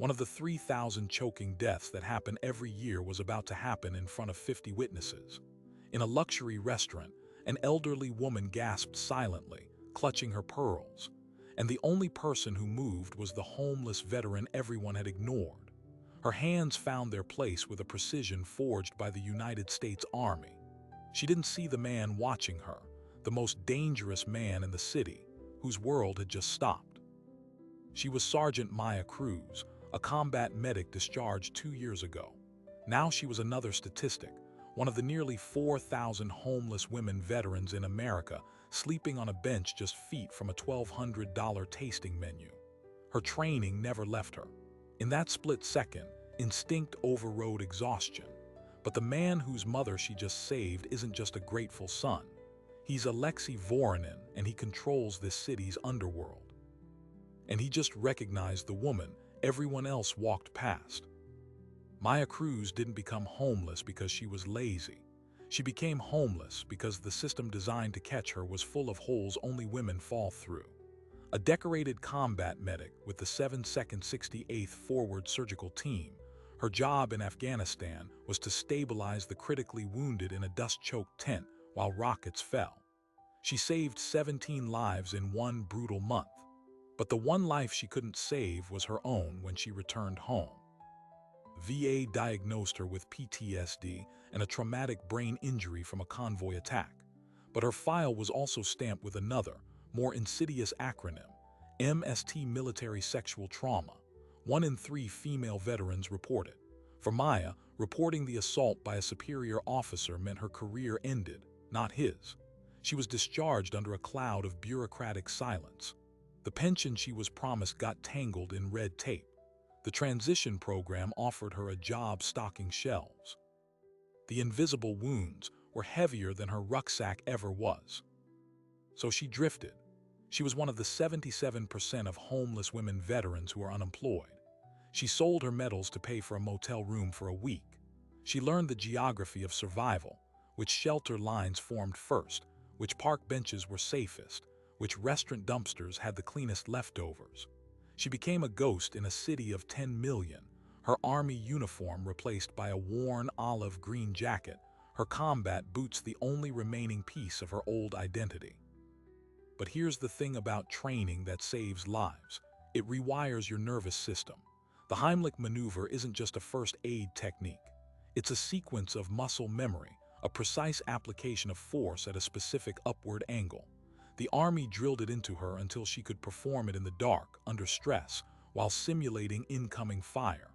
One of the 3,000 choking deaths that happen every year was about to happen in front of 50 witnesses. In a luxury restaurant, an elderly woman gasped silently, clutching her pearls, and the only person who moved was the homeless veteran everyone had ignored. Her hands found their place with a precision forged by the United States Army. She didn't see the man watching her, the most dangerous man in the city, whose world had just stopped. She was Sergeant Maya Cruz, a combat medic discharged 2 years ago. Now she was another statistic, one of the nearly 4,000 homeless women veterans in America sleeping on a bench just feet from a $1,200 tasting menu. Her training never left her. In that split second, instinct overrode exhaustion. But the man whose mother she just saved isn't just a grateful son. He's Alexei Voronin, and he controls this city's underworld. And he just recognized the woman everyone else walked past. Maya Cruz didn't become homeless because she was lazy. She became homeless because the system designed to catch her was full of holes only women fall through. A decorated combat medic with the 7nd 68th Forward Surgical Team, her job in Afghanistan was to stabilize the critically wounded in a dust-choked tent while rockets fell. She saved 17 lives in one brutal month. But the one life she couldn't save was her own when she returned home. VA diagnosed her with PTSD and a traumatic brain injury from a convoy attack. But her file was also stamped with another, more insidious acronym, MST military sexual trauma. 1 in 3 female veterans reported. For Maya, reporting the assault by a superior officer meant her career ended, not his. She was discharged under a cloud of bureaucratic silence. The pension she was promised got tangled in red tape. The transition program offered her a job stocking shelves. The invisible wounds were heavier than her rucksack ever was. So she drifted. She was one of the 77% of homeless women veterans who are unemployed. She sold her medals to pay for a motel room for a week. She learned the geography of survival, which shelter lines formed first, which park benches were safest, which restaurant dumpsters had the cleanest leftovers. She became a ghost in a city of 10 million, her army uniform replaced by a worn olive-green jacket, her combat boots the only remaining piece of her old identity. But here's the thing about training that saves lives. It rewires your nervous system. The Heimlich maneuver isn't just a first aid technique. It's a sequence of muscle memory, a precise application of force at a specific upward angle. The Army drilled it into her until she could perform it in the dark, under stress, while simulating incoming fire.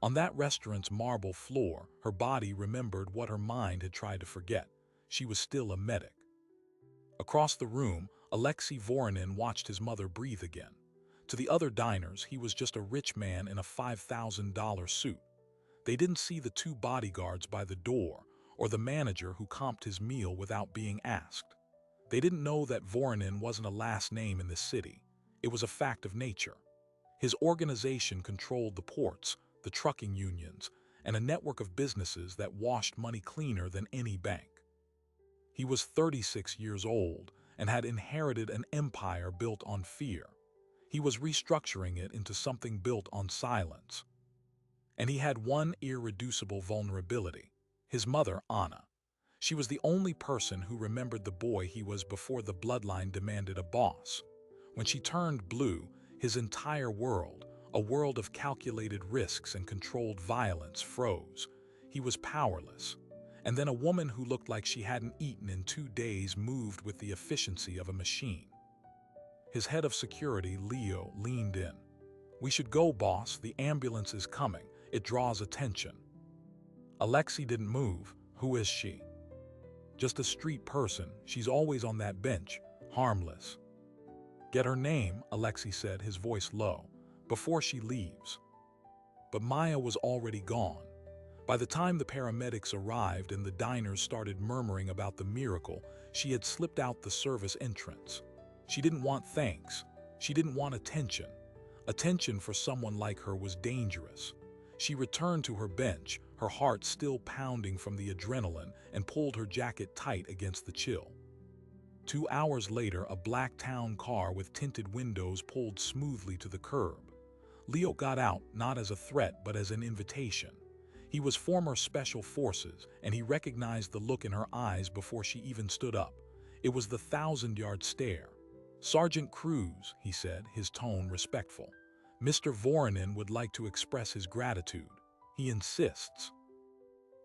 On that restaurant's marble floor, her body remembered what her mind had tried to forget. She was still a medic. Across the room, Alexei Voronin watched his mother breathe again. To the other diners, he was just a rich man in a $5,000 suit. They didn't see the 2 bodyguards by the door, or the manager who comped his meal without being asked. They didn't know that Voronin wasn't a last name in this city. It was a fact of nature. His organization controlled the ports, the trucking unions, and a network of businesses that washed money cleaner than any bank. He was 36 years old and had inherited an empire built on fear. He was restructuring it into something built on silence. And he had one irreducible vulnerability: his mother, Anna. She was the only person who remembered the boy he was before the bloodline demanded a boss. When she turned blue, his entire world, a world of calculated risks and controlled violence, froze. He was powerless. And then a woman who looked like she hadn't eaten in 2 days moved with the efficiency of a machine. His head of security, Leo, leaned in. "We should go, boss. The ambulance is coming. It draws attention." Alexei didn't move. "Who is she?" "Just a street person. She's always on that bench. Harmless." "Get her name," Alexei said, his voice low, "before she leaves." But Maya was already gone. By the time the paramedics arrived and the diners started murmuring about the miracle, she had slipped out the service entrance. She didn't want thanks. She didn't want attention. Attention for someone like her was dangerous. She returned to her bench, her heart still pounding from the adrenaline, and pulled her jacket tight against the chill. 2 hours later, a black town car with tinted windows pulled smoothly to the curb. Leo got out not as a threat but as an invitation. He was former Special Forces, and he recognized the look in her eyes before she even stood up. It was the thousand-yard stare. "Sergeant Cruz," he said, his tone respectful. "Mr. Voronin would like to express his gratitude. He insists."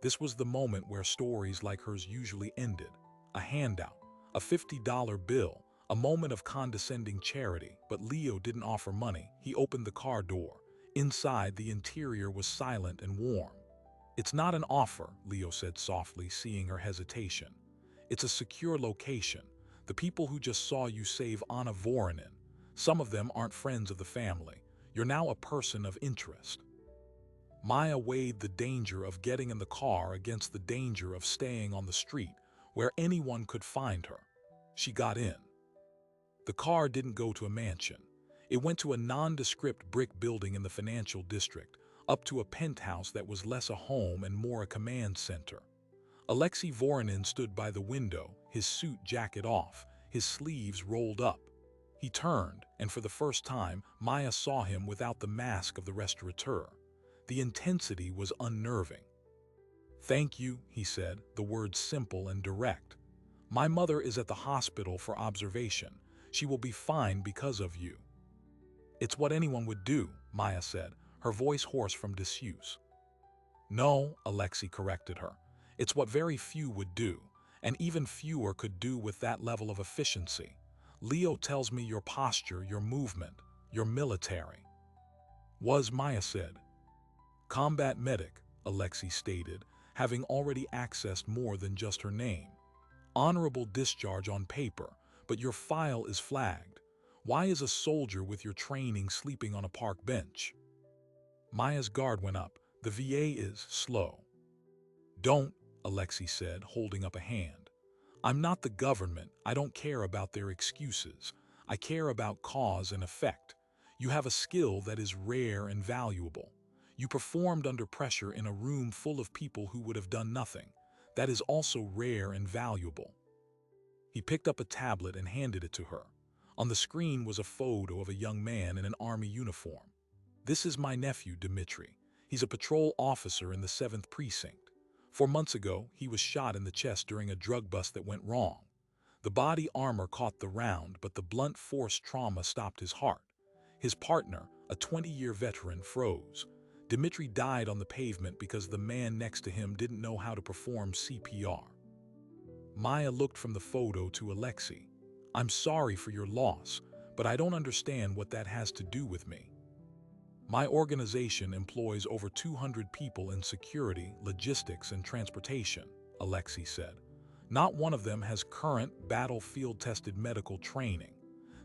This was the moment where stories like hers usually ended. A handout, a $50 bill, a moment of condescending charity, but Leo didn't offer money. He opened the car door. Inside, the interior was silent and warm. "It's not an offer," Leo said softly, seeing her hesitation. "It's a secure location. The people who just saw you save Anna Voronin, some of them aren't friends of the family. You're now a person of interest." Maya weighed the danger of getting in the car against the danger of staying on the street, where anyone could find her. She got in. The car didn't go to a mansion. It went to a nondescript brick building in the financial district, up to a penthouse that was less a home and more a command center. Alexei Voronin stood by the window, his suit jacket off, his sleeves rolled up. He turned, and for the first time, Maya saw him without the mask of the restaurateur. The intensity was unnerving. "Thank you," he said, the words simple and direct. "My mother is at the hospital for observation. She will be fine because of you." "It's what anyone would do," Maya said, her voice hoarse from disuse. "No," Alexei corrected her. "It's what very few would do, and even fewer could do with that level of efficiency. Leo tells me your posture, your movement, your military." "Was," Maya said. "Combat medic," Alexei stated, having already accessed more than just her name. "Honorable discharge on paper, but your file is flagged. Why is a soldier with your training sleeping on a park bench?" Maya's guard went up. "The VA is slow." "Don't," Alexei said, holding up a hand. "I'm not the government. I don't care about their excuses. I care about cause and effect. You have a skill that is rare and valuable. You performed under pressure in a room full of people who would have done nothing. That is also rare and valuable." He picked up a tablet and handed it to her. On the screen was a photo of a young man in an army uniform. "This is my nephew, Dmitri. He's a patrol officer in the 7th Precinct. 4 months ago, he was shot in the chest during a drug bust that went wrong. The body armor caught the round, but the blunt force trauma stopped his heart. His partner, a 20-year veteran, froze. Dmitri died on the pavement because the man next to him didn't know how to perform CPR." Maya looked from the photo to Alexei. "I'm sorry for your loss, but I don't understand what that has to do with me." "My organization employs over 200 people in security, logistics, and transportation," Alexei said. "Not one of them has current, battlefield-tested medical training.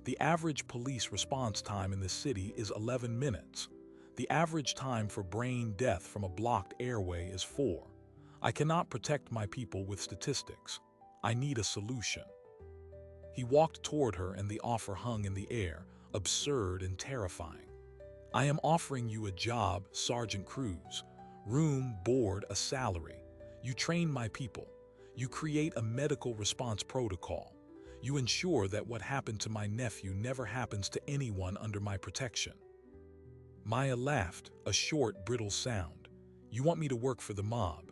The average police response time in the city is 11 minutes. The average time for brain death from a blocked airway is 4. I cannot protect my people with statistics. I need a solution." He walked toward her and the offer hung in the air, absurd and terrifying. "I am offering you a job, Sergeant Cruz. Room, board, a salary. You train my people. You create a medical response protocol. You ensure that what happened to my nephew never happens to anyone under my protection." Maya laughed, a short, brittle sound. "You want me to work for the mob?"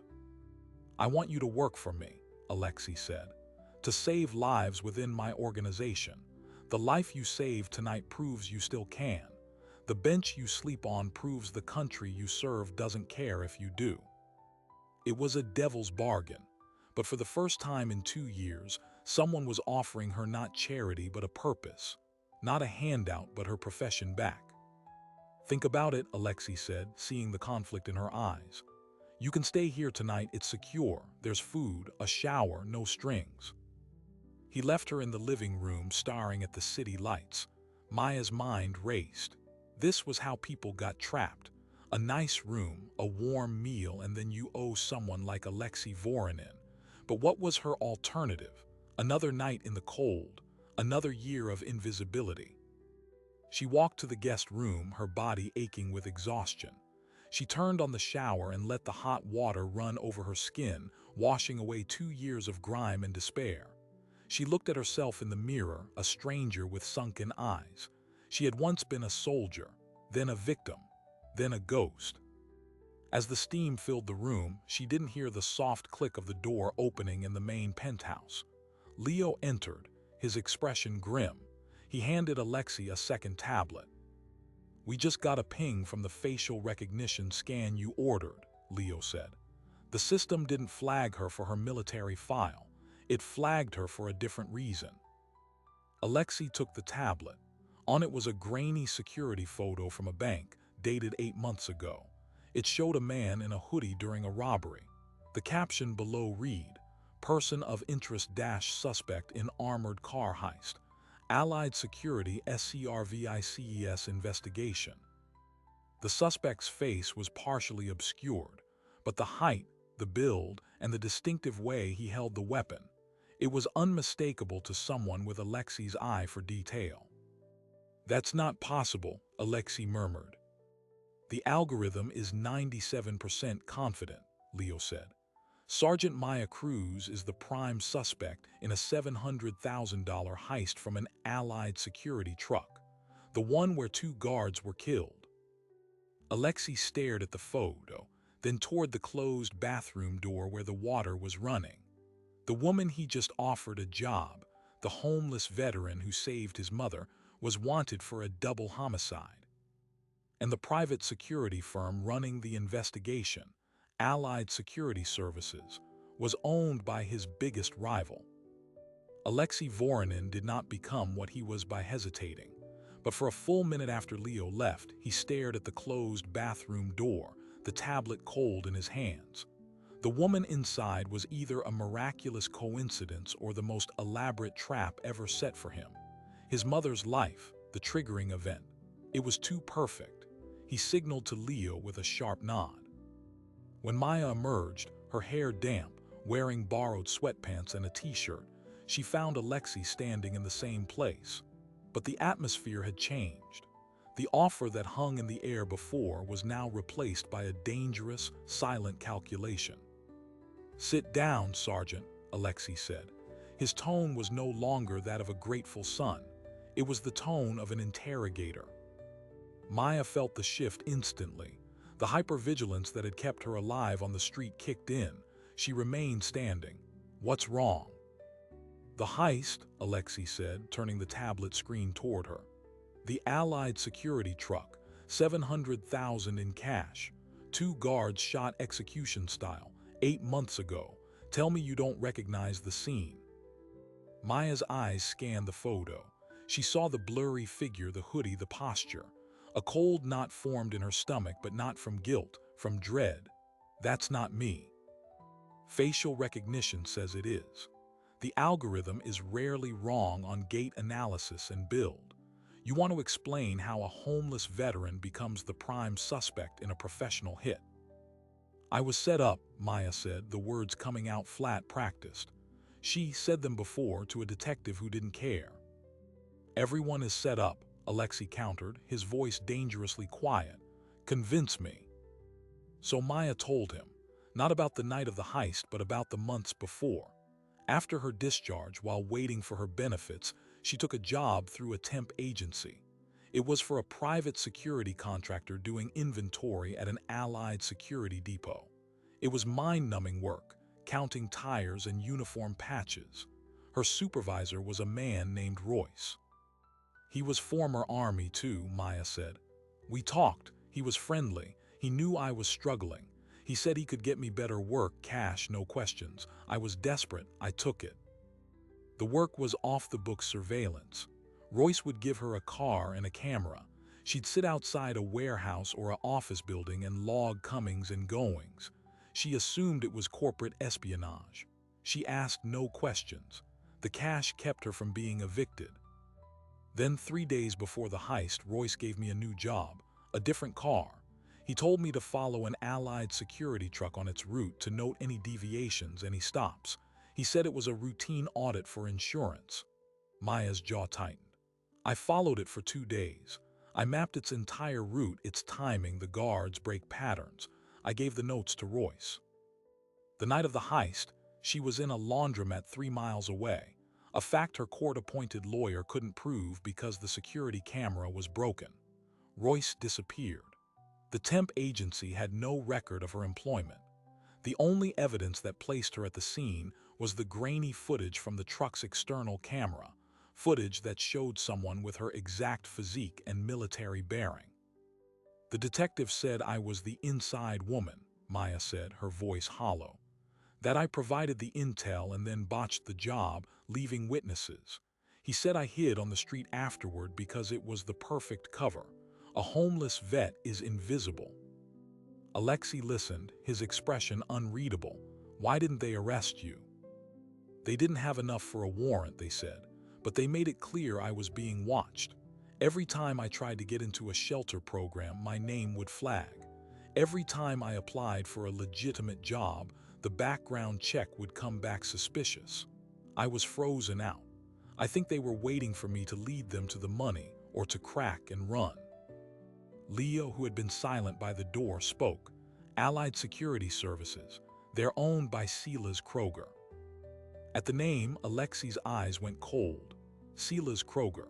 "I want you to work for me," Alexei said. "To save lives within my organization. The life you saved tonight proves you still can. The bench you sleep on proves the country you serve doesn't care if you do." It was a devil's bargain, but for the first time in 2 years, someone was offering her not charity but a purpose. Not a handout, but her profession back. "Think about it," Alexei said, seeing the conflict in her eyes. "You can stay here tonight, it's secure. There's food, a shower, no strings." He left her in the living room staring at the city lights. Maya's mind raced. This was how people got trapped. A nice room, a warm meal, and then you owe someone like Alexei Voronin. But what was her alternative? Another night in the cold, another year of invisibility. She walked to the guest room, her body aching with exhaustion. She turned on the shower and let the hot water run over her skin, washing away 2 years of grime and despair. She looked at herself in the mirror, a stranger with sunken eyes. She had once been a soldier, then a victim, then a ghost. As the steam filled the room, she didn't hear the soft click of the door opening in the main penthouse. Leo entered, his expression grim. He handed Alexei a second tablet. "We just got a ping from the facial recognition scan you ordered," Leo said. "The system didn't flag her for her military file. It flagged her for a different reason." Alexei took the tablet. On it was a grainy security photo from a bank, dated 8 months ago. It showed a man in a hoodie during a robbery. The caption below read, "Person of interest dash suspect in armored car heist. Allied Security SCRVICES investigation." The suspect's face was partially obscured, but the height, the build, and the distinctive way he held the weapon, it was unmistakable to someone with Alexei's eye for detail. "That's not possible," Alexei murmured. "The algorithm is 97% confident," Leo said. "Sergeant Maya Cruz is the prime suspect in a $700,000 heist from an Allied security truck, the one where 2 guards were killed." Alexei stared at the photo, then toward the closed bathroom door where the water was running. The woman he just offered a job, the homeless veteran who saved his mother, was wanted for a double homicide. And the private security firm running the investigation, Allied Security Services, was owned by his biggest rival. Alexei Voronin did not become what he was by hesitating, but for a full minute after Leo left, he stared at the closed bathroom door, the tablet cold in his hands. The woman inside was either a miraculous coincidence or the most elaborate trap ever set for him. His mother's life, the triggering event. It was too perfect. He signaled to Leo with a sharp nod. When Maya emerged, her hair damp, wearing borrowed sweatpants and a t-shirt, she found Alexei standing in the same place. But the atmosphere had changed. The offer that hung in the air before was now replaced by a dangerous, silent calculation. "Sit down, Sergeant," Alexei said. His tone was no longer that of a grateful son. It was the tone of an interrogator. Maya felt the shift instantly. The hypervigilance that had kept her alive on the street kicked in. She remained standing. "What's wrong?" "The heist," Alexei said, turning the tablet screen toward her. "The Allied security truck, 700,000 in cash. 2 guards shot execution style, 8 months ago. Tell me you don't recognize the scene." Maya's eyes scanned the photo. She saw the blurry figure, the hoodie, the posture. A cold knot formed in her stomach, but not from guilt, from dread. "That's not me." "Facial recognition says it is. The algorithm is rarely wrong on gait analysis and build. You want to explain how a homeless veteran becomes the prime suspect in a professional hit." "I was set up," Maya said, the words coming out flat, practiced. She said them before to a detective who didn't care. "Everyone is set up," Alexei countered, his voice dangerously quiet. "Convince me." So Maya told him, not about the night of the heist, but about the months before. After her discharge, while waiting for her benefits, she took a job through a temp agency. It was for a private security contractor doing inventory at an Allied security depot. It was mind-numbing work, counting tires and uniform patches. Her supervisor was a man named Royce. "He was former Army too," Maya said. "We talked. He was friendly. He knew I was struggling. He said he could get me better work, cash, no questions. I was desperate. I took it." The work was off-the-book surveillance. Royce would give her a car and a camera. She'd sit outside a warehouse or an office building and log comings and goings. She assumed it was corporate espionage. She asked no questions. The cash kept her from being evicted. Then 3 days before the heist, Royce gave me a new job, a different car. He told me to follow an Allied security truck on its route to note any deviations, any stops. He said it was a routine audit for insurance. Maya's jaw tightened. "I followed it for 2 days. I mapped its entire route, its timing, the guards, brake patterns. I gave the notes to Royce." The night of the heist, she was in a laundromat 3 miles away, a fact her court-appointed lawyer couldn't prove because the security camera was broken. Royce disappeared. The temp agency had no record of her employment. The only evidence that placed her at the scene was the grainy footage from the truck's external camera, footage that showed someone with her exact physique and military bearing. The detective said I was the inside woman, Maya said, her voice hollow. That I provided the intel and then botched the job, leaving witnesses. He said I hid on the street afterward because it was the perfect cover. A homeless vet is invisible. Alexei listened, his expression unreadable. Why didn't they arrest you? They didn't have enough for a warrant, they said, but they made it clear I was being watched. Every time I tried to get into a shelter program, my name would flag. Every time I applied for a legitimate job, the background check would come back suspicious. I was frozen out. I think they were waiting for me to lead them to the money or to crack and run. Leo, who had been silent by the door, spoke. Allied Security Services. They're owned by Silas Kroger. At the name, Alexei's eyes went cold. Silas Kroger.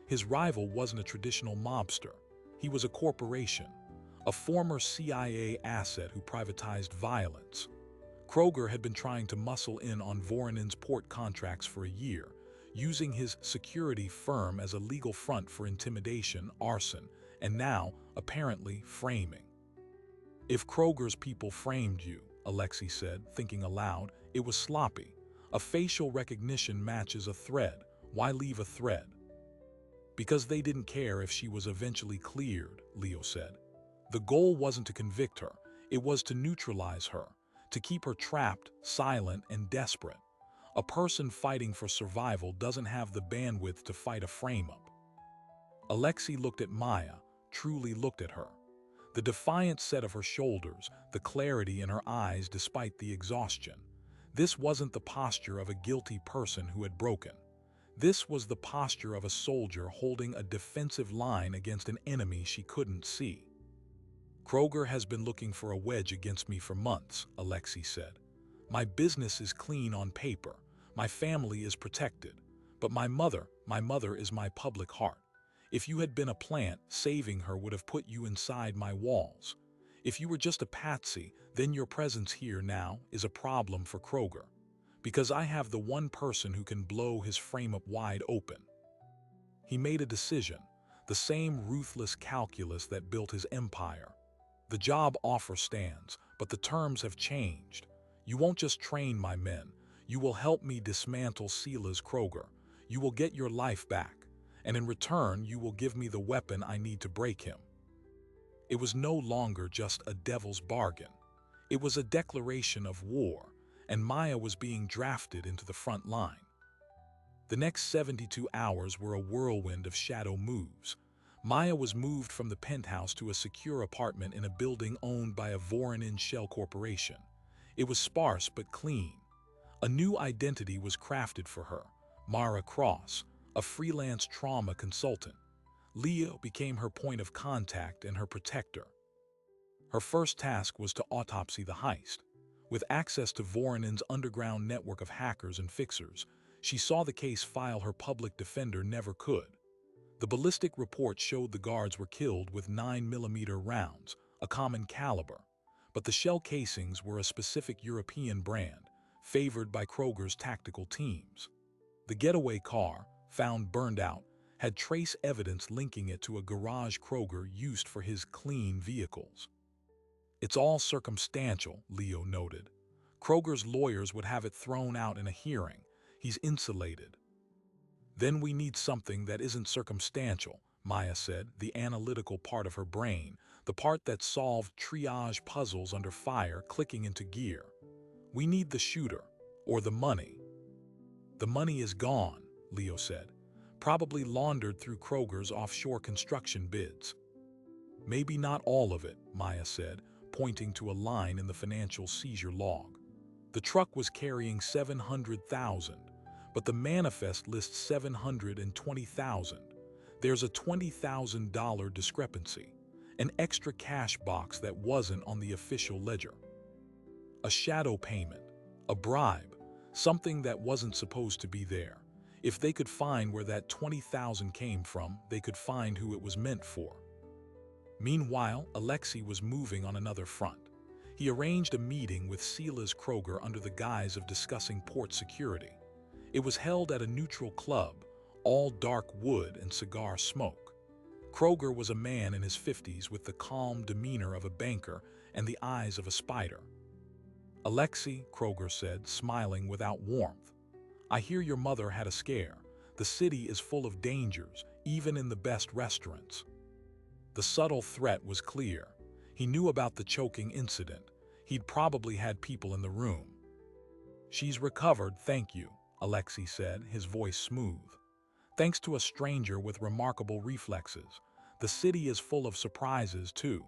His rival wasn't a traditional mobster. He was a corporation, a former CIA asset who privatized violence. Kroger had been trying to muscle in on Voronin's port contracts for a year, using his security firm as a legal front for intimidation, arson, and now, apparently, framing. If Kroger's people framed you, Alexei said, thinking aloud, it was sloppy. A facial recognition matches a thread. Why leave a thread? Because they didn't care if she was eventually cleared, Leo said. The goal wasn't to convict her, it was to neutralize her, to keep her trapped, silent, and desperate. A person fighting for survival doesn't have the bandwidth to fight a frame-up. Alexei looked at Maya, truly looked at her. The defiant set of her shoulders, the clarity in her eyes despite the exhaustion. This wasn't the posture of a guilty person who had broken. This was the posture of a soldier holding a defensive line against an enemy she couldn't see. Kroger has been looking for a wedge against me for months, Alexei said. My business is clean on paper. My family is protected. But my mother is my public heart. If you had been a plant, saving her would have put you inside my walls. If you were just a patsy, then your presence here now is a problem for Kroger. Because I have the one person who can blow his frame up wide open. He made a decision, the same ruthless calculus that built his empire. The job offer stands, but the terms have changed. You won't just train my men. You will help me dismantle Silas Kroger. You will get your life back. And in return, you will give me the weapon I need to break him. It was no longer just a devil's bargain. It was a declaration of war, and Maya was being drafted into the front line. The next 72 hours were a whirlwind of shadow moves. Maya was moved from the penthouse to a secure apartment in a building owned by a Voronin shell corporation. It was sparse but clean. A new identity was crafted for her, Mara Cross, a freelance trauma consultant. Leo became her point of contact and her protector. Her first task was to autopsy the heist. With access to Voronin's underground network of hackers and fixers, she saw the case file her public defender never could. The ballistic report showed the guards were killed with 9mm rounds, a common caliber, but the shell casings were a specific European brand, favored by Kroger's tactical teams. The getaway car, found burned out, had trace evidence linking it to a garage Kroger used for his clean vehicles. It's all circumstantial, Leo noted. Kroger's lawyers would have it thrown out in a hearing. He's insulated. Then we need something that isn't circumstantial, Maya said, the analytical part of her brain, the part that solved triage puzzles under fire clicking into gear. We need the shooter, or the money. The money is gone, Leo said, probably laundered through Kroger's offshore construction bids. Maybe not all of it, Maya said, pointing to a line in the financial seizure log. The truck was carrying $700,000, but the manifest lists $720,000. There's a $20,000 discrepancy, an extra cash box that wasn't on the official ledger. A shadow payment, a bribe, something that wasn't supposed to be there. If they could find where that $20,000 came from, they could find who it was meant for. Meanwhile, Alexei was moving on another front. He arranged a meeting with Silas Kroger under the guise of discussing port security. It was held at a neutral club, all dark wood and cigar smoke. Kroger was a man in his 50s with the calm demeanor of a banker and the eyes of a spider. "Alexei," Kroger said, smiling without warmth, "I hear your mother had a scare. The city is full of dangers, even in the best restaurants." The subtle threat was clear. He knew about the choking incident. He'd probably had people in the room. "She's recovered, thank you," Alexei said, his voice smooth. "Thanks to a stranger with remarkable reflexes. The city is full of surprises, too."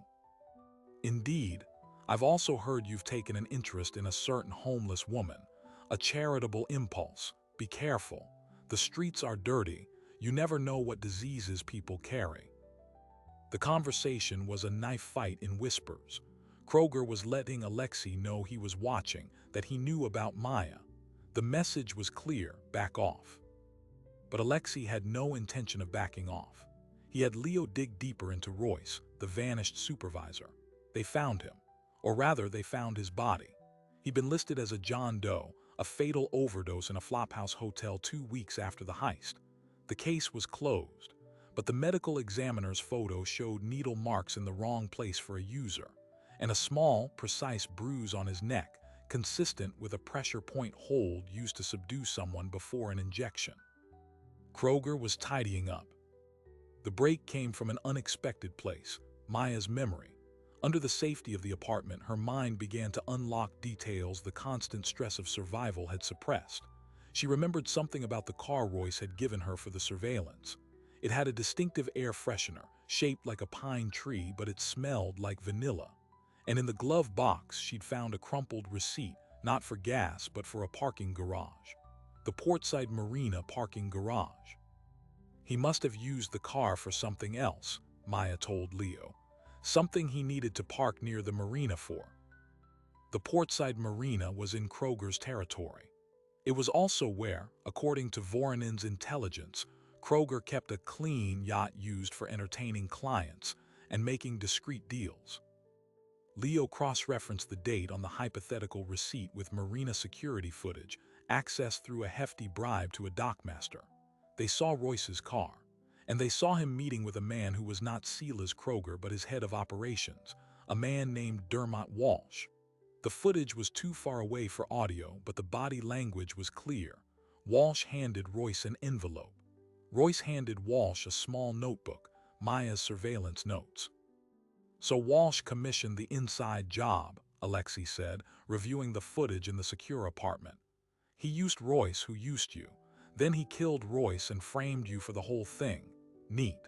"Indeed. I've also heard you've taken an interest in a certain homeless woman. A charitable impulse. Be careful. The streets are dirty. You never know what diseases people carry." The conversation was a knife fight in whispers. Kroger was letting Alexei know he was watching, that he knew about Maya. The message was clear: back off. But Alexei had no intention of backing off. He had Leo dig deeper into Royce, the vanished supervisor. They found him. Or rather, they found his body. He'd been listed as a John Doe, a fatal overdose in a flophouse hotel 2 weeks after the heist. The case was closed, but the medical examiner's photo showed needle marks in the wrong place for a user, and a small, precise bruise on his neck, consistent with a pressure point hold used to subdue someone before an injection. Kroger was tidying up. The break came from an unexpected place: Maya's memory. Under the safety of the apartment, her mind began to unlock details the constant stress of survival had suppressed. She remembered something about the car Royce had given her for the surveillance. It had a distinctive air freshener, shaped like a pine tree, but it smelled like vanilla. And in the glove box, she'd found a crumpled receipt, not for gas, but for a parking garage. The Portside Marina parking garage. "He must have used the car for something else," Maya told Leo. "Something he needed to park near the marina for." The Portside Marina was in Kroger's territory. It was also where, according to Voronin's intelligence, Kroger kept a clean yacht used for entertaining clients and making discreet deals. Leo cross-referenced the date on the hypothetical receipt with marina security footage, accessed through a hefty bribe to a dockmaster. They saw Royce's car, and they saw him meeting with a man who was not Silas Kroger but his head of operations, a man named Dermot Walsh. The footage was too far away for audio, but the body language was clear. Walsh handed Royce an envelope. Royce handed Walsh a small notebook, Maya's surveillance notes. "So Walsh commissioned the inside job," Alexei said, reviewing the footage in the secure apartment. "He used Royce, who used you. Then he killed Royce and framed you for the whole thing. Neat."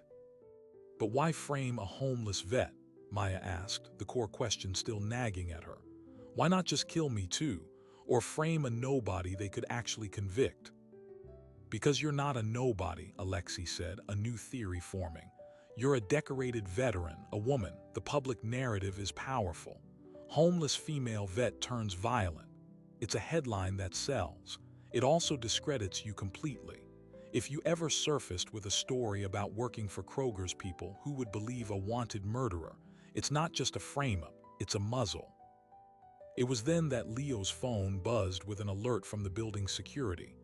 "But why frame a homeless vet?" Maya asked, the core question still nagging at her. "Why not just kill me too? Or frame a nobody they could actually convict?" "Because you're not a nobody," Alexei said, a new theory forming. "You're a decorated veteran, a woman. The public narrative is powerful. Homeless female vet turns violent. It's a headline that sells. It also discredits you completely. If you ever surfaced with a story about working for Kroger's people, who would believe a wanted murderer? It's not just a frame-up, it's a muzzle." It was then that Leo's phone buzzed with an alert from the building's security.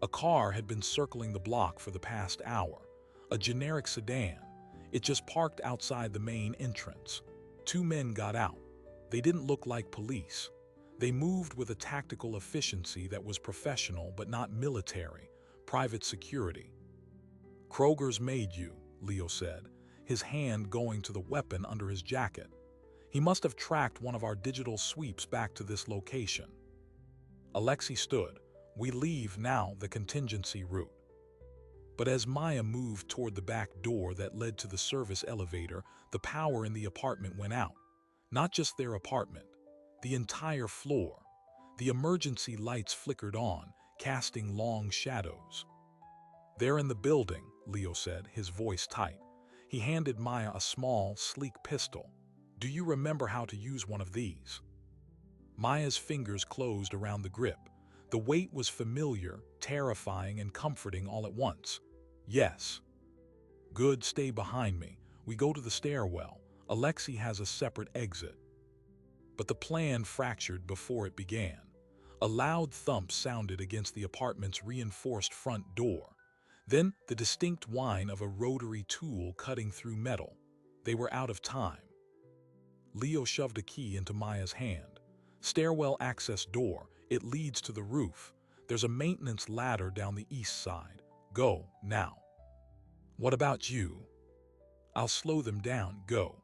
A car had been circling the block for the past hour. A generic sedan. It just parked outside the main entrance. 2 men got out. They didn't look like police. They moved with a tactical efficiency that was professional but not military, private security. "Kroger's made you," Leo said, his hand going to the weapon under his jacket. "He must have tracked one of our digital sweeps back to this location." Alexei stood. "We leave now the contingency route." But as Maya moved toward the back door that led to the service elevator, the power in the apartment went out. Not just their apartment, the entire floor. The emergency lights flickered on, casting long shadows. "They're in the building," Leo said, his voice tight. He handed Maya a small, sleek pistol. "Do you remember how to use one of these?" Maya's fingers closed around the grip. The weight was familiar, terrifying, and comforting all at once. "Yes." "Good, stay behind me. We go to the stairwell. Alexei has a separate exit. But the plan fractured before it began. A loud thump sounded against the apartment's reinforced front door. Then the distinct whine of a rotary tool cutting through metal. They were out of time. Leo shoved a key into Maya's hand. Stairwell access door. It leads to the roof. There's a maintenance ladder down the east side. Go, now. What about you? I'll slow them down. Go.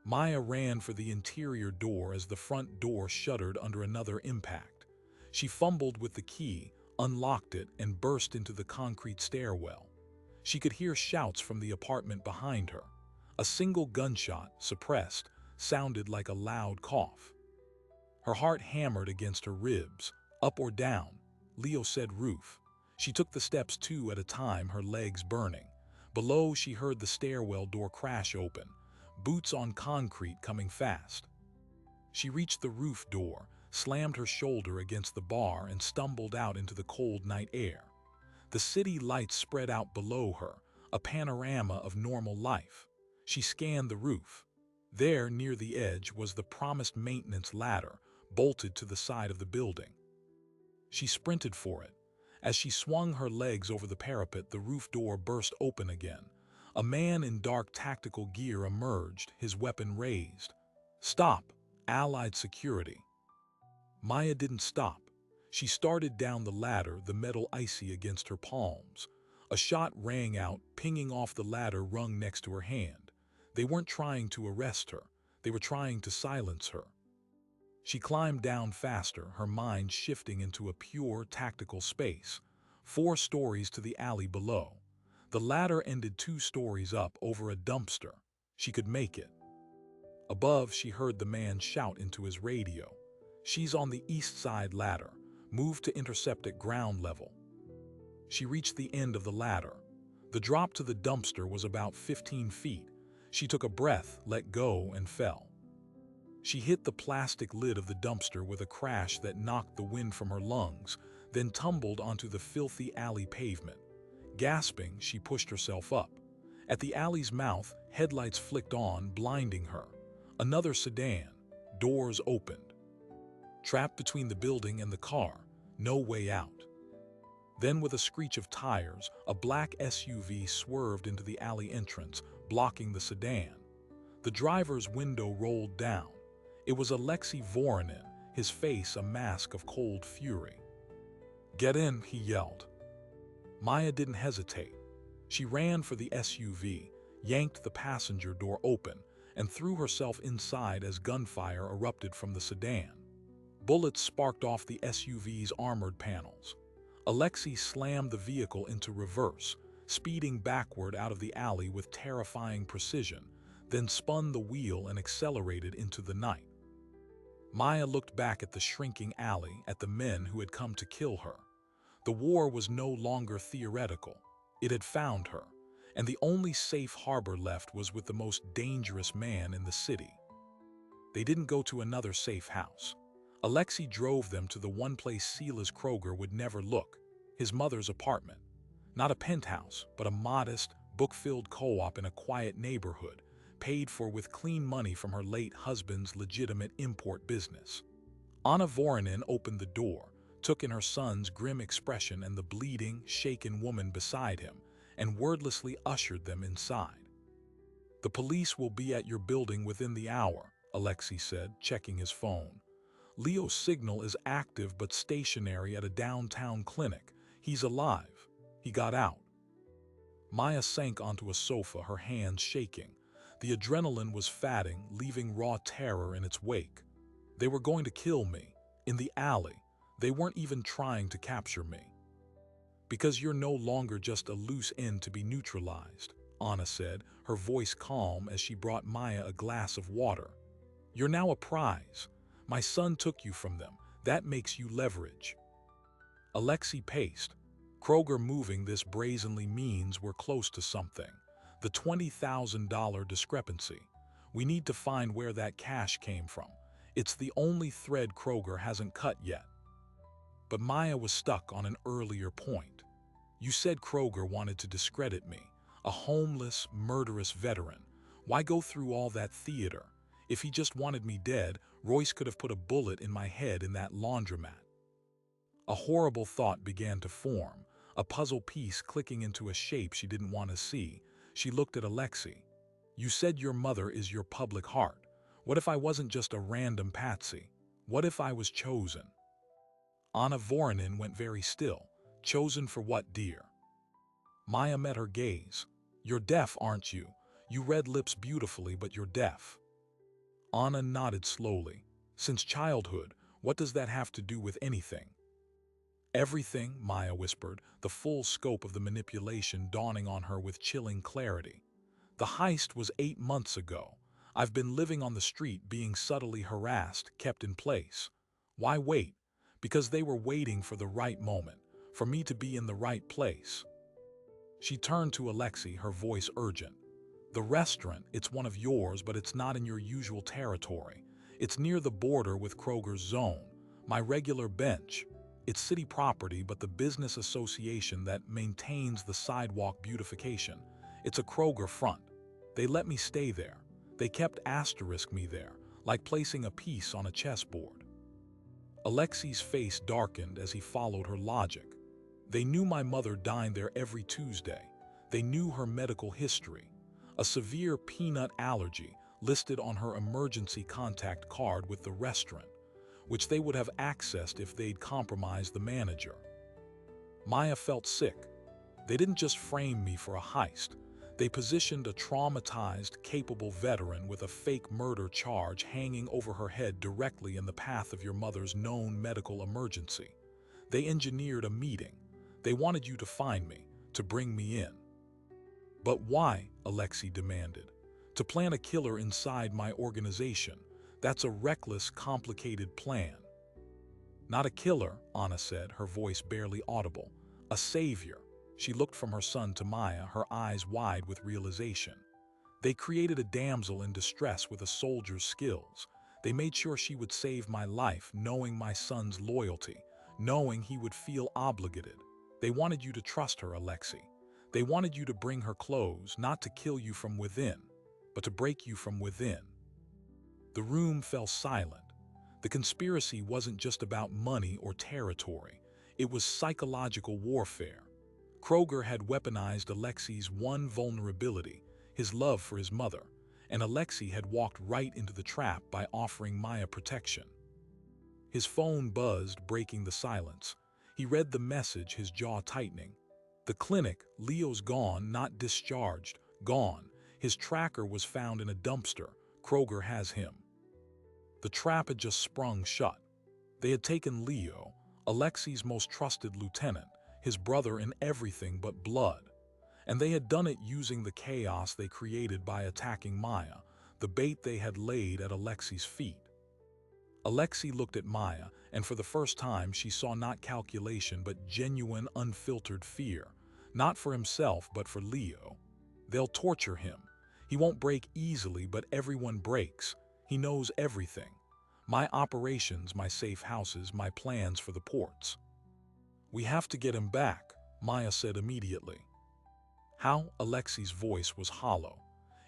Maya ran for the interior door as the front door shuddered under another impact. She fumbled with the key, unlocked it, and burst into the concrete stairwell. She could hear shouts from the apartment behind her. A single gunshot, suppressed, sounded like a loud cough. Her heart hammered against her ribs. Up or down? Leo said roof. She took the steps 2 at a time, her legs burning. Below, she heard the stairwell door crash open, boots on concrete coming fast. She reached the roof door, slammed her shoulder against the bar, and stumbled out into the cold night air. The city lights spread out below her, a panorama of normal life. She scanned the roof. There, near the edge, was the promised maintenance ladder, bolted to the side of the building. She sprinted for it. As she swung her legs over the parapet, the roof door burst open again. A man in dark tactical gear emerged, his weapon raised. Stop! Allied security. Maya didn't stop. She started down the ladder, the metal icy against her palms. A shot rang out, pinging off the ladder rung next to her hand. They weren't trying to arrest her. They were trying to silence her. She climbed down faster, her mind shifting into a pure tactical space. 4 stories to the alley below. The ladder ended 2 stories up over a dumpster. She could make it. Above, she heard the man shout into his radio. She's on the east side ladder. Move to intercept at ground level. She reached the end of the ladder. The drop to the dumpster was about 15 feet. She took a breath, let go, and fell. She hit the plastic lid of the dumpster with a crash that knocked the wind from her lungs, then tumbled onto the filthy alley pavement. Gasping, she pushed herself up. At the alley's mouth, headlights flicked on, blinding her. Another sedan. Doors opened. Trapped between the building and the car, no way out. Then, with a screech of tires, a black SUV swerved into the alley entrance, blocking the sedan. The driver's window rolled down. It was Alexei Voronin, his face a mask of cold fury. "Get in," he yelled. Maya didn't hesitate. She ran for the SUV, yanked the passenger door open, and threw herself inside as gunfire erupted from the sedan. Bullets sparked off the SUV's armored panels. Alexei slammed the vehicle into reverse, speeding backward out of the alley with terrifying precision, then spun the wheel and accelerated into the night. Maya looked back at the shrinking alley, at the men who had come to kill her. The war was no longer theoretical. It had found her, and the only safe harbor left was with the most dangerous man in the city. They didn't go to another safe house. Alexei drove them to the one place Silas Kroger would never look, his mother's apartment. Not a penthouse, but a modest, book-filled co-op in a quiet neighborhood, paid for with clean money from her late husband's legitimate import business. Anna Voronin opened the door, took in her son's grim expression and the bleeding, shaken woman beside him, and wordlessly ushered them inside. "The police will be at your building within the hour," Alexei said, checking his phone. "Leo's signal is active but stationary at a downtown clinic. He's alive. He got out." Maya sank onto a sofa, her hands shaking. The adrenaline was fatting, leaving raw terror in its wake. They were going to kill me. In the alley. They weren't even trying to capture me. "Because you're no longer just a loose end to be neutralized," Anna said, her voice calm as she brought Maya a glass of water. "You're now a prize. My son took you from them. That makes you leverage." Alexei paced. Kroger moving this brazenly means we're close to something. The $20,000 discrepancy. We need to find where that cash came from. It's the only thread Kroger hasn't cut yet. But Maya was stuck on an earlier point. "You said Kroger wanted to discredit me, a homeless, murderous veteran. Why go through all that theater? If he just wanted me dead, Royce could have put a bullet in my head in that laundromat. A horrible thought began to form, a puzzle piece clicking into a shape she didn't want to see. She looked at Alexei. You said your mother is your public heart. What if I wasn't just a random patsy? What if I was chosen? Anna Voronin went very still. Chosen for what, dear? Maya met her gaze. You're deaf, aren't you? You read lips beautifully, but you're deaf. Anna nodded slowly. Since childhood, what does that have to do with anything? Everything, Maya whispered, the full scope of the manipulation dawning on her with chilling clarity. The heist was 8 months ago. I've been living on the street, being subtly harassed, kept in place. Why wait? Because they were waiting for the right moment, for me to be in the right place. She turned to Alexei, her voice urgent. The restaurant, it's one of yours, but it's not in your usual territory. It's near the border with Kroger's zone. My regular bench. It's city property, but the business association that maintains the sidewalk beautification. It's a Kroger front. They let me stay there. They kept asterisk me there, like placing a piece on a chessboard. Alexei's face darkened as he followed her logic. They knew my mother dined there every Tuesday. They knew her medical history. A severe peanut allergy listed on her emergency contact card with the restaurant, which they would have accessed if they'd compromised the manager. Maya felt sick. They didn't just frame me for a heist. They positioned a traumatized, capable veteran with a fake murder charge hanging over her head directly in the path of your mother's known medical emergency. They engineered a meeting. They wanted you to find me, to bring me in. But why? Alexei demanded. To plant a killer inside my organization. That's a reckless, complicated plan. Not a killer, Anna said, her voice barely audible. A savior. She looked from her son to Maya, her eyes wide with realization. They created a damsel in distress with a soldier's skills. They made sure she would save my life, knowing my son's loyalty, knowing he would feel obligated. They wanted you to trust her, Alexei. They wanted you to bring her close, not to kill you from within, but to break you from within. The room fell silent. The conspiracy wasn't just about money or territory. It was psychological warfare. Kroger had weaponized Alexei's one vulnerability, his love for his mother, and Alexei had walked right into the trap by offering Maya protection. His phone buzzed, breaking the silence. He read the message, his jaw tightening. The clinic, Leo's gone, not discharged, gone. His tracker was found in a dumpster. Kroger has him. The trap had just sprung shut. They had taken Leo, Alexei's most trusted lieutenant, his brother in everything but blood. And they had done it using the chaos they created by attacking Maya, the bait they had laid at Alexei's feet. Alexei looked at Maya, and for the first time she saw not calculation but genuine, unfiltered fear. Not for himself, but for Leo. They'll torture him. He won't break easily, but everyone breaks. He knows everything. My operations, my safe houses, my plans for the ports. We have to get him back, Maya said immediately. How? Alexei's voice was hollow.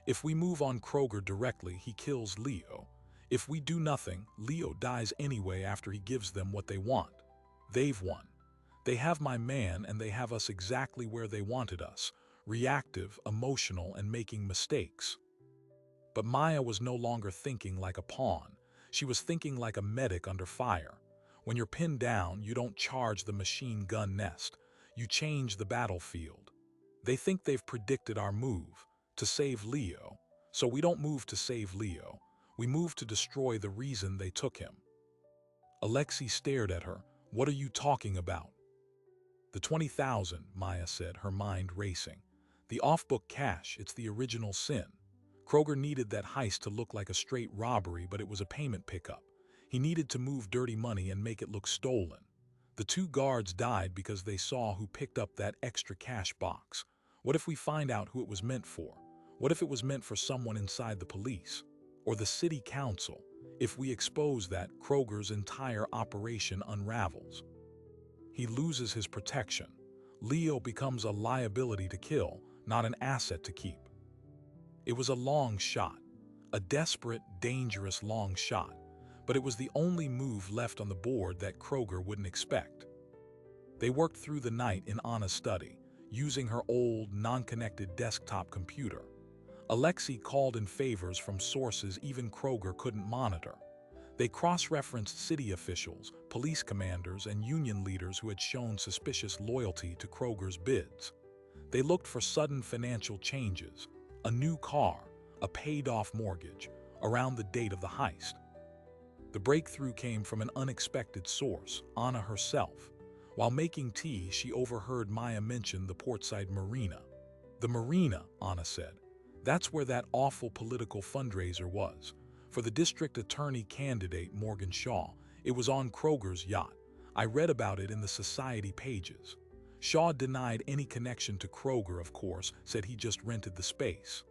If we move on Kroger directly, he kills Leo. If we do nothing, Leo dies anyway after he gives them what they want. They've won. They have my man, and they have us exactly where they wanted us, reactive, emotional, and making mistakes. But Maya was no longer thinking like a pawn. She was thinking like a medic under fire. When you're pinned down, you don't charge the machine gun nest. You change the battlefield. They think they've predicted our move, to save Leo. So we don't move to save Leo. We move to destroy the reason they took him. Alexei stared at her. What are you talking about? The 20,000, Maya said, her mind racing. The off-book cash, it's the original sin. Kroger needed that heist to look like a straight robbery, but it was a payment pickup. He needed to move dirty money and make it look stolen. The 2 guards died because they saw who picked up that extra cash box. What if we find out who it was meant for? What if it was meant for someone inside the police? Or the city council? If we expose that, Kroger's entire operation unravels. He loses his protection. Leo becomes a liability to kill, not an asset to keep. It was a long shot, a desperate, dangerous long shot, but it was the only move left on the board that Kroger wouldn't expect. They worked through the night in Anna's study, using her old, non-connected desktop computer. Alexei called in favors from sources even Kroger couldn't monitor. They cross-referenced city officials, police commanders, and union leaders who had shown suspicious loyalty to Kroger's bids. They looked for sudden financial changes, a new car, a paid-off mortgage, around the date of the heist. The breakthrough came from an unexpected source, Anna herself. While making tea, she overheard Maya mention the portside marina. "The marina," Anna said. "That's where that awful political fundraiser was. For the district attorney candidate Morgan Shaw. It was on Kroger's yacht. I read about it in the society pages." Shaw denied any connection to Kroger, of course, said he just rented the space.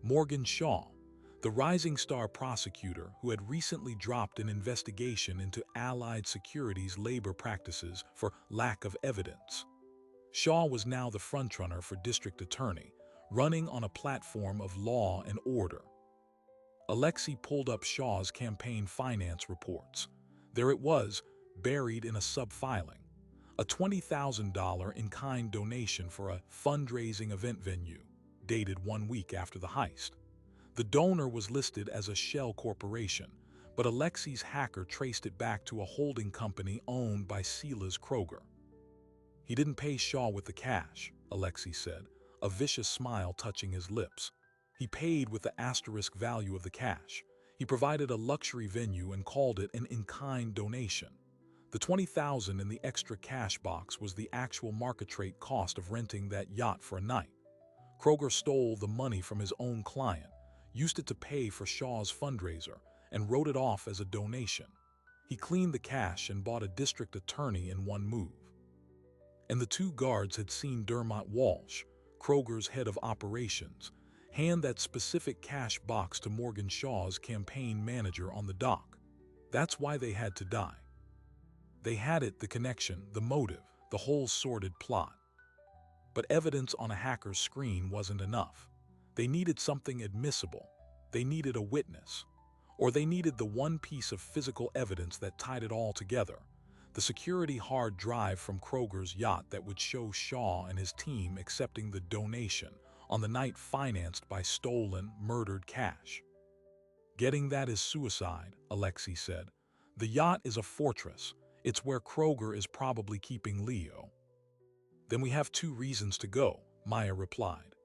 Morgan Shaw, the rising star prosecutor who had recently dropped an investigation into Allied Securities labor practices for lack of evidence. Shaw was now the frontrunner for district attorney, running on a platform of law and order. Alexei pulled up Shaw's campaign finance reports. There it was, buried in a sub-filing. A $20,000 in-kind donation for a fundraising event venue, dated 1 week after the heist. The donor was listed as a shell corporation, but Alexei's hacker traced it back to a holding company owned by Sila's Kroger. "He didn't pay Shaw with the cash," Alexei said, a vicious smile touching his lips. "He paid with the asterisk value of the cash. He provided a luxury venue and called it an in-kind donation. The $20,000 in the extra cash box was the actual market rate cost of renting that yacht for a night. Kroger stole the money from his own client, used it to pay for Shaw's fundraiser, and wrote it off as a donation. He cleaned the cash and bought a district attorney in one move." And the two guards had seen Dermot Walsh, Kroger's head of operations, hand that specific cash box to Morgan Shaw's campaign manager on the dock. That's why they had to die. They had it, the connection, the motive, the whole sordid plot. But evidence on a hacker's screen wasn't enough. They needed something admissible. They needed a witness. Or they needed the one piece of physical evidence that tied it all together. The security hard drive from Kroger's yacht that would show Shaw and his team accepting the donation on the night financed by stolen, murdered cash. "Getting that is suicide," Alexei said. "The yacht is a fortress. It's where Kroger is probably keeping Leo." "Then we have 2 reasons to go," Maya replied.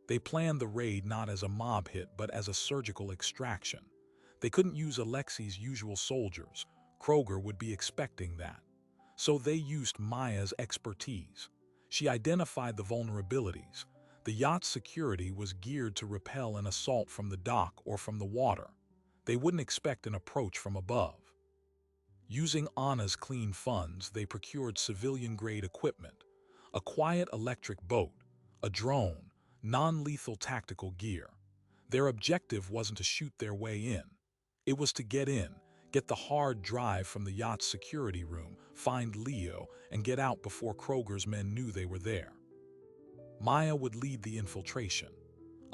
They planned the raid not as a mob hit but as a surgical extraction. They couldn't use Alexei's usual soldiers. Kroger would be expecting that. So they used Maya's expertise. She identified the vulnerabilities. The yacht's security was geared to repel an assault from the dock or from the water. They wouldn't expect an approach from above. Using Anna's clean funds, they procured civilian-grade equipment, a quiet electric boat, a drone, non-lethal tactical gear. Their objective wasn't to shoot their way in. It was to get in, get the hard drive from the yacht's security room, find Leo, and get out before Kroger's men knew they were there. Maya would lead the infiltration.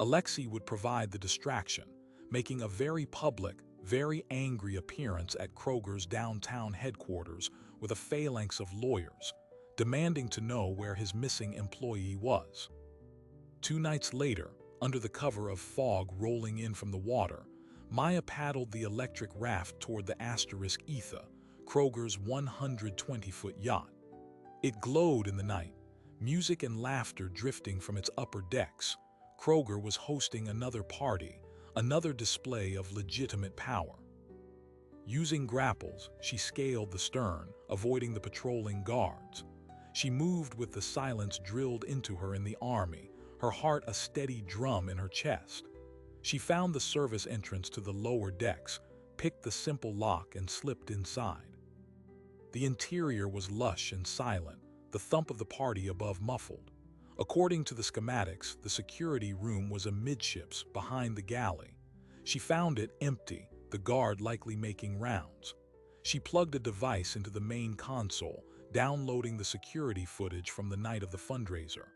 Alexei would provide the distraction, making a very public, very angry appearance at Kroger's downtown headquarters with a phalanx of lawyers, demanding to know where his missing employee was. 2 nights later, under the cover of fog rolling in from the water, Maya paddled the electric raft toward the asterisk Etha, Kroger's 120-foot yacht. It glowed in the night, music and laughter drifting from its upper decks. Kroger was hosting another party, another display of legitimate power. Using grapples, she scaled the stern, avoiding the patrolling guards. She moved with the silence drilled into her in the army, her heart a steady drum in her chest. She found the service entrance to the lower decks, picked the simple lock, and slipped inside. The interior was lush and silent, the thump of the party above muffled. According to the schematics, the security room was amidships behind the galley. She found it empty, the guard likely making rounds. She plugged a device into the main console, downloading the security footage from the night of the fundraiser.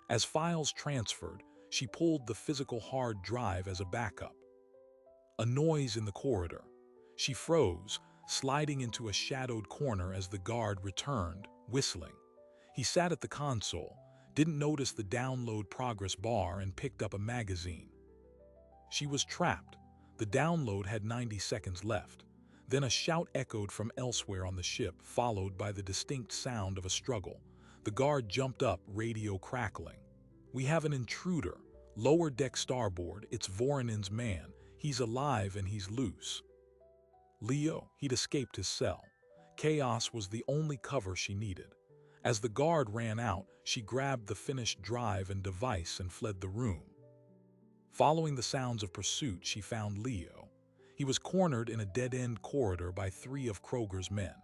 As files transferred, She pulled the physical hard drive as a backup. A noise in the corridor. She froze, sliding into a shadowed corner as the guard returned, whistling. He sat at the console, didn't notice the download progress bar, and picked up a magazine. She was trapped. The download had 90 seconds left. Then a shout echoed from elsewhere on the ship, followed by the distinct sound of a struggle. The guard jumped up, radio crackling. "We have an intruder. Lower deck starboard, it's Voronin's man. He's alive and he's loose." Leo, he'd escaped his cell. Chaos was the only cover she needed. As the guard ran out, she grabbed the finished drive and device and fled the room. Following the sounds of pursuit, she found Leo. He was cornered in a dead-end corridor by 3 of Kroger's men.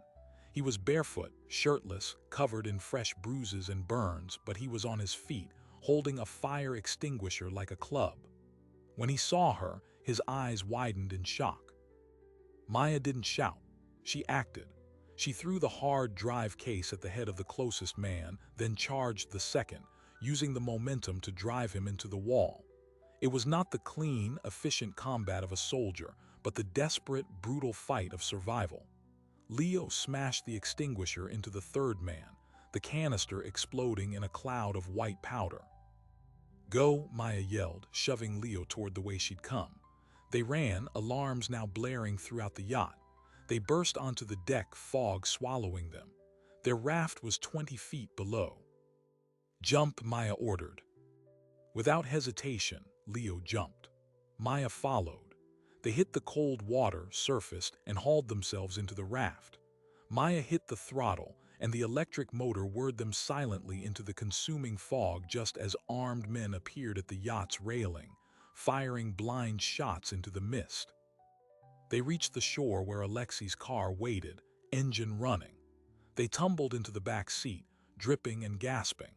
He was barefoot, shirtless, covered in fresh bruises and burns, but he was on his feet, holding a fire extinguisher like a club. When he saw her, his eyes widened in shock. Maya didn't shout. She acted. She threw the hard drive case at the head of the closest man, then charged the second, using the momentum to drive him into the wall. It was not the clean, efficient combat of a soldier, but the desperate, brutal fight of survival. Leo smashed the extinguisher into the third man, the canister exploding in a cloud of white powder. "Go," Maya yelled, shoving Leo toward the way she'd come. They ran, alarms now blaring throughout the yacht. They burst onto the deck, fog swallowing them. Their raft was 20 feet below. "Jump," Maya ordered. Without hesitation, Leo jumped. Maya followed. They hit the cold water, surfaced, and hauled themselves into the raft. Maya hit the throttle, and the electric motor whirred them silently into the consuming fog just as armed men appeared at the yacht's railing, firing blind shots into the mist. They reached the shore where Alexei's car waited, engine running. They tumbled into the back seat, dripping and gasping.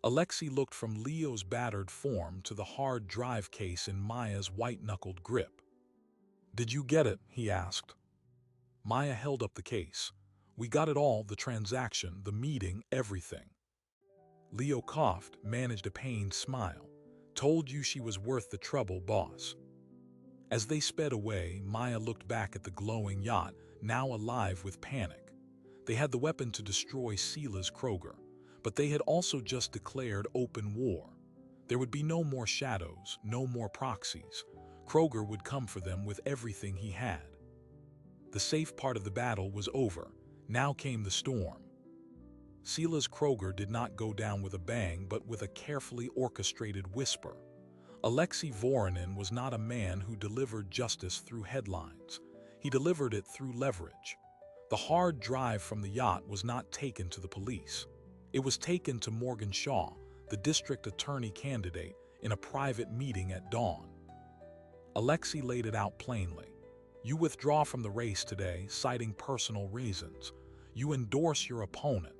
Alexei looked from Leo's battered form to the hard drive case in Maya's white-knuckled grip. "Did you get it?" he asked. Maya held up the case. "We got it all, the transaction, the meeting, everything." Leo coughed, managed a pained smile. "Told you she was worth the trouble, boss." As they sped away, Maya looked back at the glowing yacht, now alive with panic. They had the weapon to destroy Sila's Kroger, but they had also just declared open war. There would be no more shadows, no more proxies. Kroger would come for them with everything he had. The safe part of the battle was over. Now came the storm. Sila's Kroger did not go down with a bang, but with a carefully orchestrated whisper. Alexei Voronin was not a man who delivered justice through headlines. He delivered it through leverage. The hard drive from the yacht was not taken to the police. It was taken to Morgan Shaw, the district attorney candidate, in a private meeting at dawn. Alexei laid it out plainly. "You withdraw from the race today, citing personal reasons. You endorse your opponent.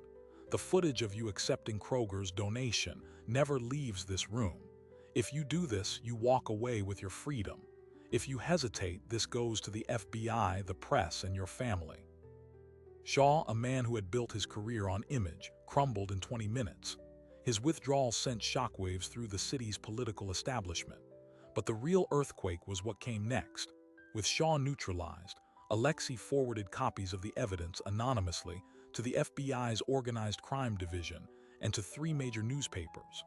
The footage of you accepting Kroger's donation never leaves this room. If you do this, you walk away with your freedom. If you hesitate, this goes to the FBI, the press, and your family." Shaw, a man who had built his career on image, crumbled in 20 minutes. His withdrawal sent shockwaves through the city's political establishment. But the real earthquake was what came next. With Shaw neutralized, Alexei forwarded copies of the evidence anonymously to the FBI's Organized Crime Division and to 3 major newspapers.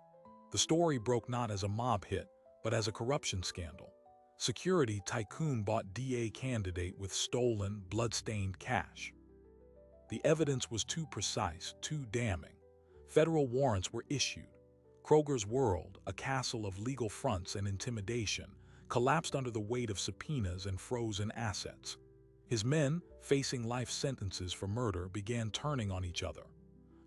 The story broke not as a mob hit, but as a corruption scandal. Security tycoon bought DA candidate with stolen, blood-stained cash. The evidence was too precise, too damning. Federal warrants were issued. Kroger's world, a castle of legal fronts and intimidation, collapsed under the weight of subpoenas and frozen assets. His men, facing life sentences for murder, began turning on each other.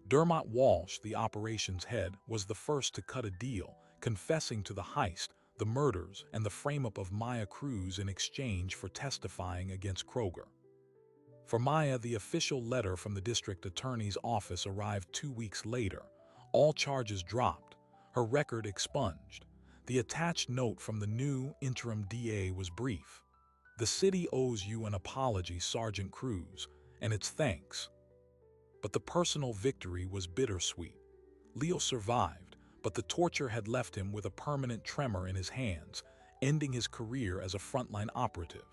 Dermot Walsh, the operations head, was the first to cut a deal, confessing to the heist, the murders, and the frame-up of Maya Cruz in exchange for testifying against Kroger. For Maya, the official letter from the district attorney's office arrived 2 weeks later. All charges dropped, her record expunged. The attached note from the new interim DA was brief. "The city owes you an apology, Sergeant Cruz, and its thanks." But the personal victory was bittersweet. Leo survived, but the torture had left him with a permanent tremor in his hands, ending his career as a frontline operative.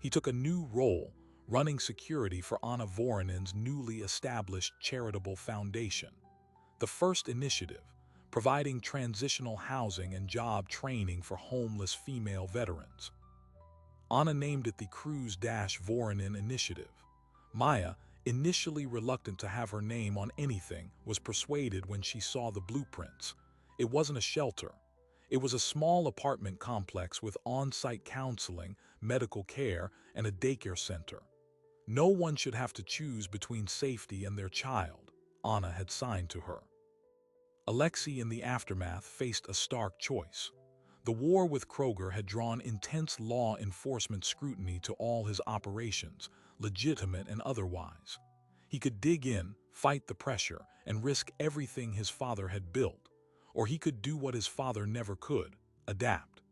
He took a new role, running security for Anna Voronen's newly established charitable foundation. The first initiative, providing transitional housing and job training for homeless female veterans. Anna named it the Cruz-Voronin Initiative. Maya, initially reluctant to have her name on anything, was persuaded when she saw the blueprints. It wasn't a shelter. It was a small apartment complex with on-site counseling, medical care, and a daycare center. No one should have to choose between safety and their child, Anna had signed to her. Alexei, in the aftermath, faced a stark choice. The war with Kroger had drawn intense law enforcement scrutiny to all his operations, legitimate and otherwise. He could dig in, fight the pressure, and risk everything his father had built, or he could do what his father never could, adapt.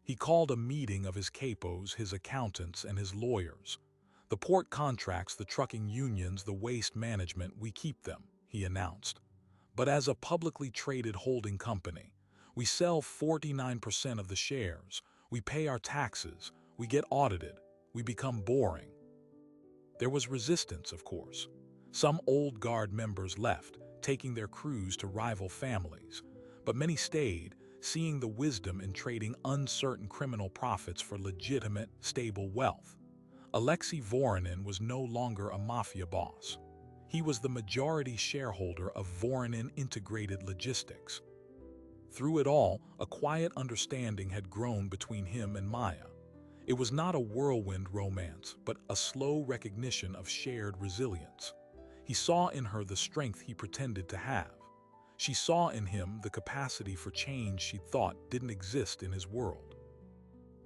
He called a meeting of his capos, his accountants, and his lawyers. "The port contracts, the trucking unions, the waste management, we keep them," he announced. "But as a publicly traded holding company, we sell 49% of the shares, we pay our taxes, we get audited, we become boring." There was resistance, of course. Some old guard members left, taking their crews to rival families, but many stayed, seeing the wisdom in trading uncertain criminal profits for legitimate, stable wealth. Alexei Voronin was no longer a mafia boss. He was the majority shareholder of Voronin Integrated Logistics. Through it all, a quiet understanding had grown between him and Maya. It was not a whirlwind romance, but a slow recognition of shared resilience. He saw in her the strength he pretended to have. She saw in him the capacity for change she thought didn't exist in his world.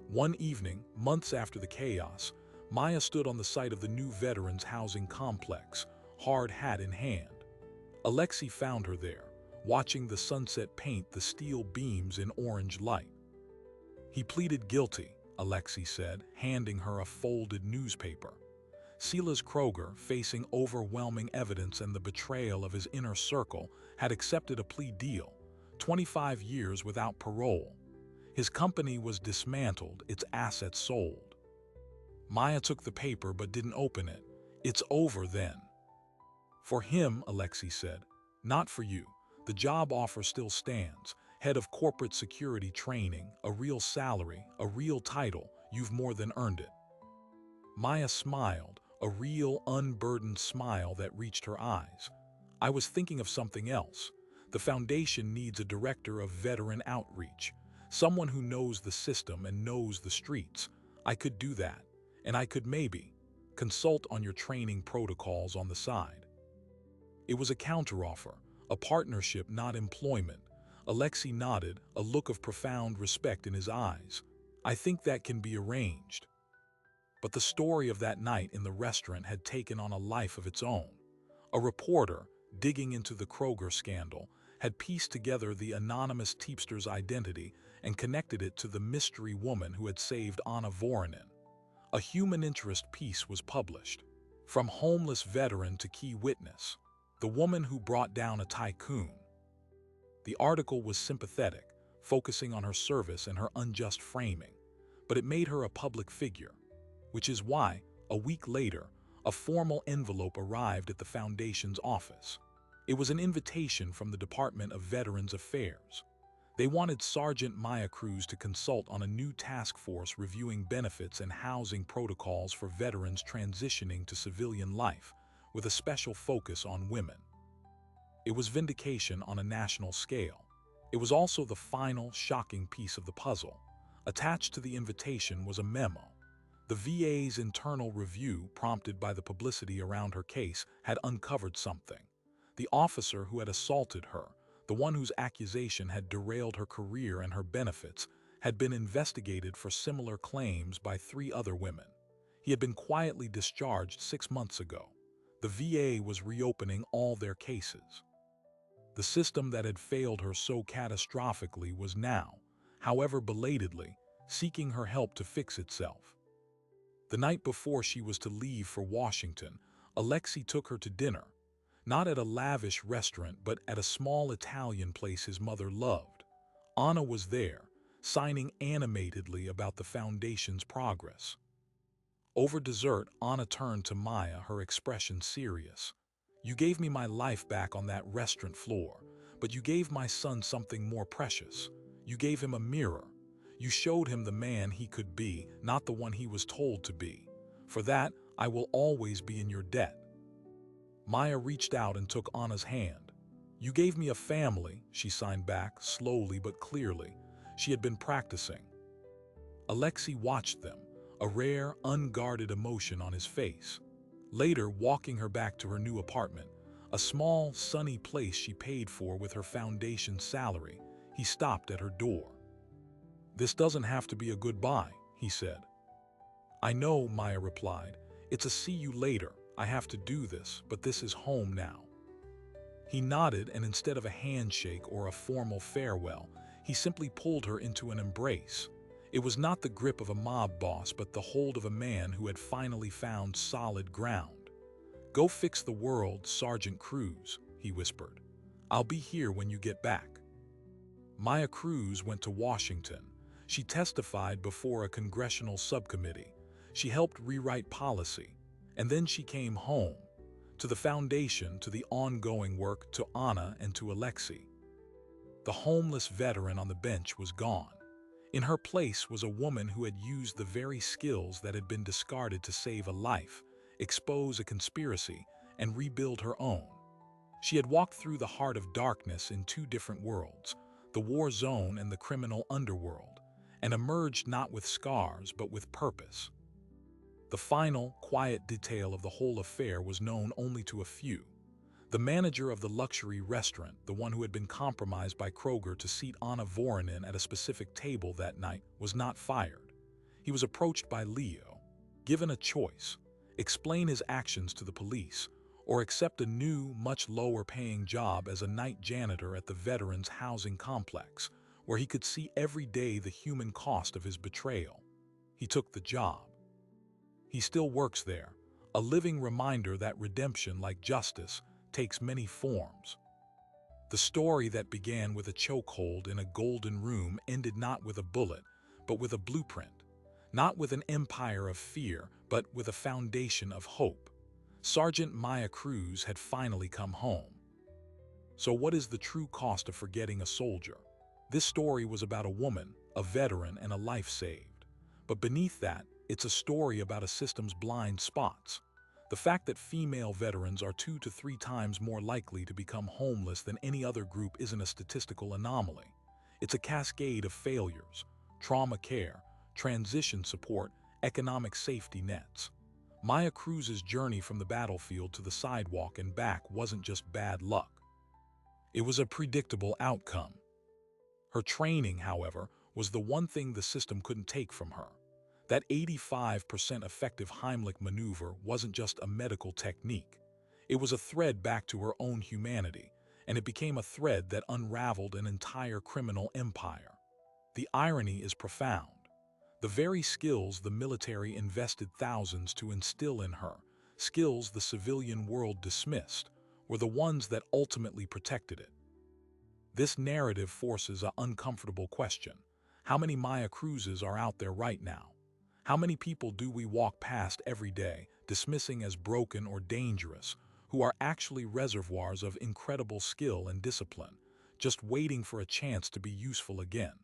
One evening, months after the chaos, Maya stood on the site of the new veterans' housing complex, hard hat in hand. Alexei found her there, watching the sunset paint the steel beams in orange light. "He pleaded guilty," Alexei said, handing her a folded newspaper. Silas Kroger, facing overwhelming evidence and the betrayal of his inner circle, had accepted a plea deal, 25 years without parole. His company was dismantled, its assets sold. Maya took the paper but didn't open it. "It's over then." "For him," Alexei said. "Not for you. The job offer still stands. Head of corporate security training, a real salary, a real title. You've more than earned it." Maya smiled, a real, unburdened smile that reached her eyes. "I was thinking of something else. The foundation needs a director of veteran outreach, someone who knows the system and knows the streets. I could do that, and I could maybe consult on your training protocols on the side." It was a counteroffer, a partnership, not employment. Alexei nodded, a look of profound respect in his eyes. "I think that can be arranged." But the story of that night in the restaurant had taken on a life of its own. A reporter, digging into the Kroger scandal, had pieced together the anonymous tipster's identity and connected it to the mystery woman who had saved Anna Voronin. A human interest piece was published. From homeless veteran to key witness, the woman who brought down a tycoon. The article was sympathetic, focusing on her service and her unjust framing, but it made her a public figure. Which is why, a week later, a formal envelope arrived at the Foundation's office. It was an invitation from the Department of Veterans Affairs. They wanted Sergeant Maya Cruz to consult on a new task force reviewing benefits and housing protocols for veterans transitioning to civilian life, with a special focus on women. It was vindication on a national scale. It was also the final, shocking piece of the puzzle. Attached to the invitation was a memo. The VA's internal review, prompted by the publicity around her case, had uncovered something. The officer who had assaulted her, the one whose accusation had derailed her career and her benefits, had been investigated for similar claims by 3 other women. He had been quietly discharged 6 months ago. The VA was reopening all their cases. The system that had failed her so catastrophically was now, however belatedly, seeking her help to fix itself. The night before she was to leave for Washington, Alexei took her to dinner. Not at a lavish restaurant, but at a small Italian place his mother loved. Anna was there, signing animatedly about the foundation's progress. Over dessert, Anna turned to Maya, her expression serious. "You gave me my life back on that restaurant floor, but you gave my son something more precious. You gave him a mirror. You showed him the man he could be, not the one he was told to be. For that, I will always be in your debt." Maya reached out and took Anna's hand. "You gave me a family," she signed back, slowly but clearly. She had been practicing. Alexei watched them, a rare, unguarded emotion on his face. Later, walking her back to her new apartment, a small, sunny place she paid for with her foundation salary, he stopped at her door. "This doesn't have to be a goodbye," he said. "I know," Maya replied. "It's a see you later. I have to do this, but this is home now." He nodded, and instead of a handshake or a formal farewell, he simply pulled her into an embrace. It was not the grip of a mob boss, but the hold of a man who had finally found solid ground. "Go fix the world, Sergeant Cruz," he whispered. "I'll be here when you get back." Maya Cruz went to Washington. She testified before a congressional subcommittee. She helped rewrite policy. And then she came home, to the foundation, to the ongoing work, to Anna and to Alexei. The homeless veteran on the bench was gone. In her place was a woman who had used the very skills that had been discarded to save a life, expose a conspiracy, and rebuild her own. She had walked through the heart of darkness in two different worlds, the war zone and the criminal underworld, and emerged not with scars but with purpose. The final, quiet detail of the whole affair was known only to a few. The manager of the luxury restaurant, the one who had been compromised by Kroger to seat Anna Voronin at a specific table that night, was not fired. He was approached by Leo, given a choice: explain his actions to the police, or accept a new, much lower-paying job as a night janitor at the veterans' housing complex, where he could see every day the human cost of his betrayal. He took the job. He still works there, a living reminder that redemption, like justice, takes many forms. The story that began with a chokehold in a golden room ended not with a bullet, but with a blueprint. Not with an empire of fear, but with a foundation of hope. Sergeant Maya Cruz had finally come home. So what is the true cost of forgetting a soldier? This story was about a woman, a veteran, and a life saved. But beneath that, it's a story about a system's blind spots. The fact that female veterans are 2 to 3 times more likely to become homeless than any other group isn't a statistical anomaly. It's a cascade of failures: trauma care, transition support, economic safety nets. Maya Cruz's journey from the battlefield to the sidewalk and back wasn't just bad luck. It was a predictable outcome. Her training, however, was the one thing the system couldn't take from her. That 85% effective Heimlich maneuver wasn't just a medical technique. It was a thread back to her own humanity, and it became a thread that unraveled an entire criminal empire. The irony is profound. The very skills the military invested thousands to instill in her, skills the civilian world dismissed, were the ones that ultimately protected it. This narrative forces an uncomfortable question. How many Maya Cruzes are out there right now? How many people do we walk past every day, dismissing as broken or dangerous, who are actually reservoirs of incredible skill and discipline, just waiting for a chance to be useful again?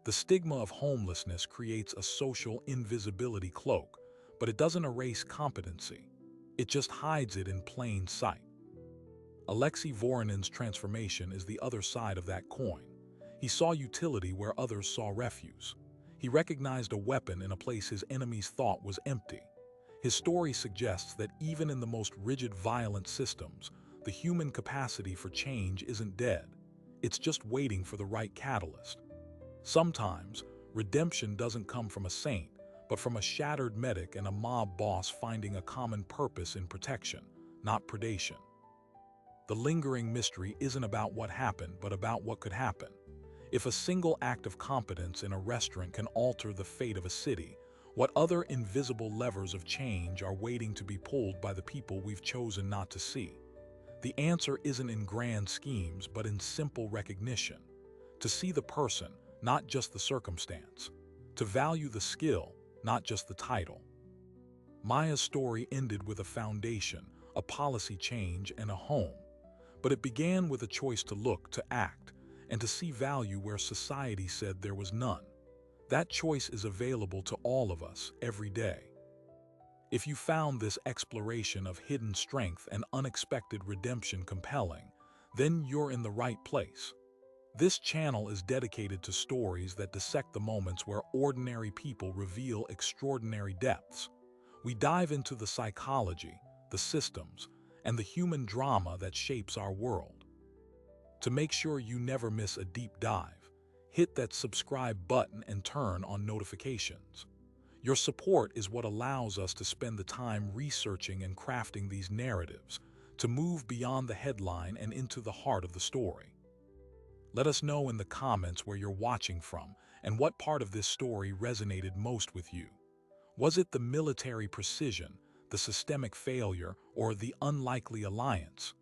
The stigma of homelessness creates a social invisibility cloak, but it doesn't erase competency. It just hides it in plain sight. Alexei Voronin's transformation is the other side of that coin. He saw utility where others saw refuse. He recognized a weapon in a place his enemies thought was empty. His story suggests that even in the most rigid, violent systems, the human capacity for change isn't dead. It's just waiting for the right catalyst. Sometimes, redemption doesn't come from a saint, but from a shattered medic and a mob boss finding a common purpose in protection, not predation. The lingering mystery isn't about what happened, but about what could happen. If a single act of competence in a restaurant can alter the fate of a city, what other invisible levers of change are waiting to be pulled by the people we've chosen not to see? The answer isn't in grand schemes, but in simple recognition. To see the person, not just the circumstance. To value the skill, not just the title. Maya's story ended with a foundation, a policy change, and a home. But it began with a choice to look, to act, and to see value where society said there was none. That choice is available to all of us every day. If you found this exploration of hidden strength and unexpected redemption compelling, then you're in the right place. This channel is dedicated to stories that dissect the moments where ordinary people reveal extraordinary depths. We dive into the psychology, the systems, and the human drama that shapes our world. To make sure you never miss a deep dive, hit that subscribe button and turn on notifications. Your support is what allows us to spend the time researching and crafting these narratives, to move beyond the headline and into the heart of the story. Let us know in the comments where you're watching from and what part of this story resonated most with you. Was it the military precision, the systemic failure, or the unlikely alliance?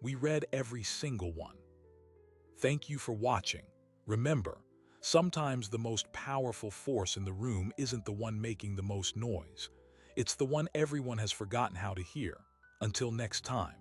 We read every single one. Thank you for watching. Remember, sometimes the most powerful force in the room isn't the one making the most noise. It's the one everyone has forgotten how to hear. Until next time.